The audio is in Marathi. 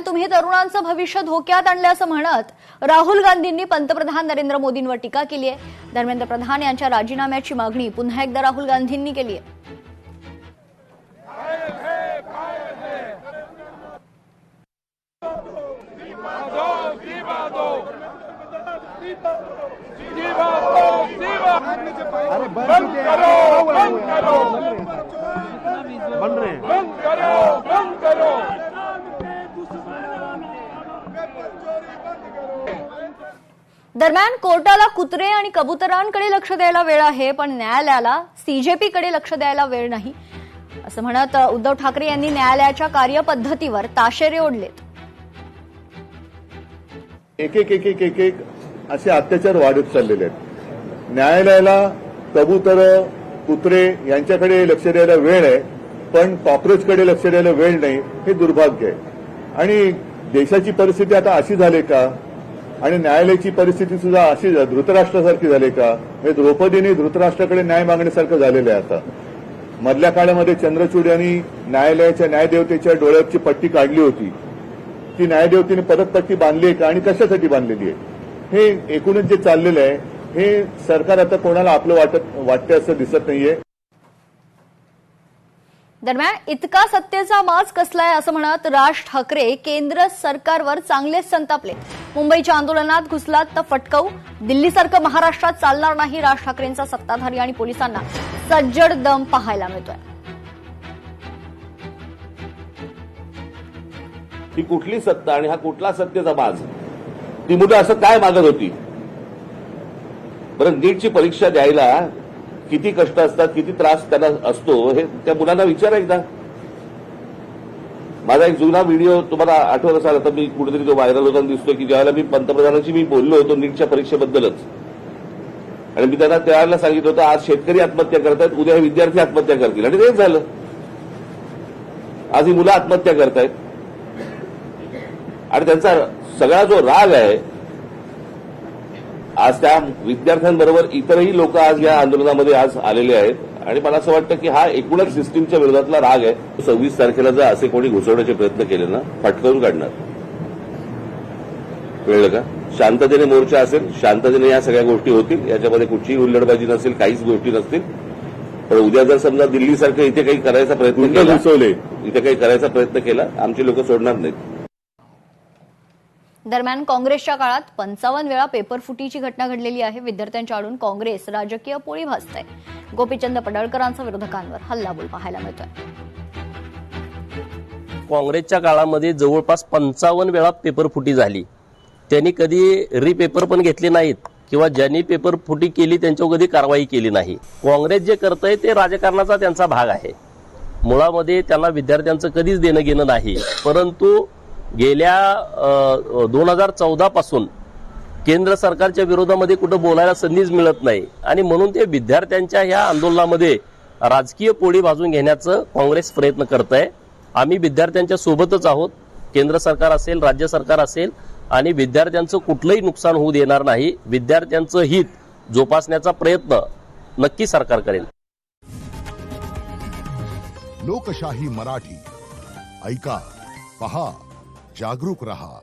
तुम्ही तरुणांचं भविष्य धोक्यात आणलं असं म्हणत राहुल गांधींनी पंतप्रधान नरेंद्र मोदींवर टीका केली आहे। धर्मेंद्र प्रधान यांच्या राजीनाम्याची मागणी पुन्हा एकदा राहुल गांधींनी केली आहे। दरम्यान कोर्टाला कुत्रे आणि कबुतरांकडे लक्ष द्यायला वेळ आहे, पण न्यायालयाला सीजेपीकडे लक्ष द्यायला वेळ नाही असं म्हणत उद्धव ठाकरे यांनी न्यायालयाच्या कार्यपद्धतीवर ताशेरे ओढलेत। एक एक असे अत्याचार वाढत चाललेले आहेत। न्यायालयाला कबूतर कुत्रे यांच्याकडे लक्ष द्यायला वेळ आहे, पण कॉक्रोचकडे लक्ष द्यायला वेळ नाही, हे दुर्भाग्य आहे। आणि देशाची परिस्थिती आता अशी झाली का, आणि न्यायालयाची परिस्थिती सुद्धा अशी धृतराष्ट्रासारखी झाली का, द्रौपदीने धृतराष्ट्राकडे न्याय मागण्यासारखं झालेलं आहे। आता मधल्या काळामध्ये चंद्रचूड यांनी न्यायालयाच्या न्यायदेवतेच्या डोळ्याची पट्टी काढली होती। ती न्यायदेवतेने परत पट्टी बांधली आहे का आणि कशासाठी बांधलेली आहे, हे एकूणच जे चाललेलं आहे, हे सरकार आता कोणाला आपलं वाटतं असं दिसत नाहीये। दरम्यान इतका सत्तेचा माज कसलाय असं म्हणत राज ठाकरे केंद्र सरकारवर चांगलेच संतापले। मुंबईच्या आंदोलनात घुसलात तर फटकवू, दिल्लीसारखं महाराष्ट्रात चालणार नाही। राज ठाकरेंचा सत्ताधारी आणि पोलिसांना सज्जड दम पाहायला मिळतोय। ही कुठली सत्ता आणि हा कुठला सत्तेचा माज? ती मुलं असं काय मागत होती? बरं, नीटची परीक्षा द्यायला किती कष्ट असतात, किती त्रास त्यांना असतो, हे त्या मुलांना विचारा एकदा। माझा एक जुना व्हिडिओ तुम्हाला आठवत असाल, आता मी कुठेतरी तो व्हायरल होताना दिसतोय की ज्यावेळेला मी पंतप्रधानांशी मी बोललो होतो नीटच्या परीक्षेबद्दलच, आणि मी त्यांना त्यावेळेला सांगितलं होतं आज शेतकरी आत्महत्या करतायत, उद्या हे विद्यार्थी आत्महत्या करतील, आणि तेच झालं। आज ही मुलं आत्महत्या करतायत आणि त्यांचा सगळा जो राग आहे आज त्या विद्यार्थ्यांबरोबर इतरही लोक आज या आंदोलनामध्ये आज आलेले आहेत, आणि मला असं वाटतं की हा एकूणच सिस्टीमच्या विरोधातला राग आहे। 26 तारखेला जर असे कोणी घुसवण्याचे प्रयत्न केले ना, फटकवून काढणार। कळलं का? शांततेने मोर्चा असेल, शांततेने या सगळ्या गोष्टी होतील, याच्यामध्ये कुठलीही हुल्लडबाजी नसेल, काहीच गोष्टी नसतील। पण उद्या जर समजा दिल्लीसारखं इथे काही करायचा प्रयत्न केला, इथे काही करायचा प्रयत्न केला, आमची लोक सोडणार नाहीत। दरम्यान काँग्रेसच्या काळात 55 वेळा पेपर फुटीची घटना घडलेली आहे। विद्यार्थ्यांच्या आडून काँग्रेस राजकीय पोळी भाजते। गोपीचंद पडळकरांचा विरोधकांवर हल्लाबोल पाहायला मिळतोय। काँग्रेसच्या काळामध्ये जवळपास 55 वेळा पेपर फुटी झाली। त्यांनी कधी रिपेपर पण घेतले नाहीत किंवा ज्यांनी पेपर फुटी केली त्यांच्यावर कधी कारवाई केली नाही। काँग्रेस जे करतंय ते राजकारणाचा त्यांचा भाग आहे। मुळामध्ये त्यांना विद्यार्थ्यांचं कधीच देणं घेणं नाही, परंतु गेल्या 2014 पासून केंद्र सरकारच्या विरोधामध्ये कुठं बोलायला संधीच मिळत नाही, आणि म्हणून ते विद्यार्थ्यांच्या ह्या आंदोलनामध्ये राजकीय पोळी भाजून घेण्याचं काँग्रेस प्रयत्न करत आहे। आम्ही विद्यार्थ्यांच्या सोबतच आहोत, केंद्र सरकार असेल, राज्य सरकार असेल, आणि विद्यार्थ्यांचं कुठलंही नुकसान होऊ देणार नाही। विद्यार्थ्यांचं हित जोपासण्याचा प्रयत्न नक्की सरकार करेल। लोकशाही मराठी ऐका, पहा, जागरूक रहा।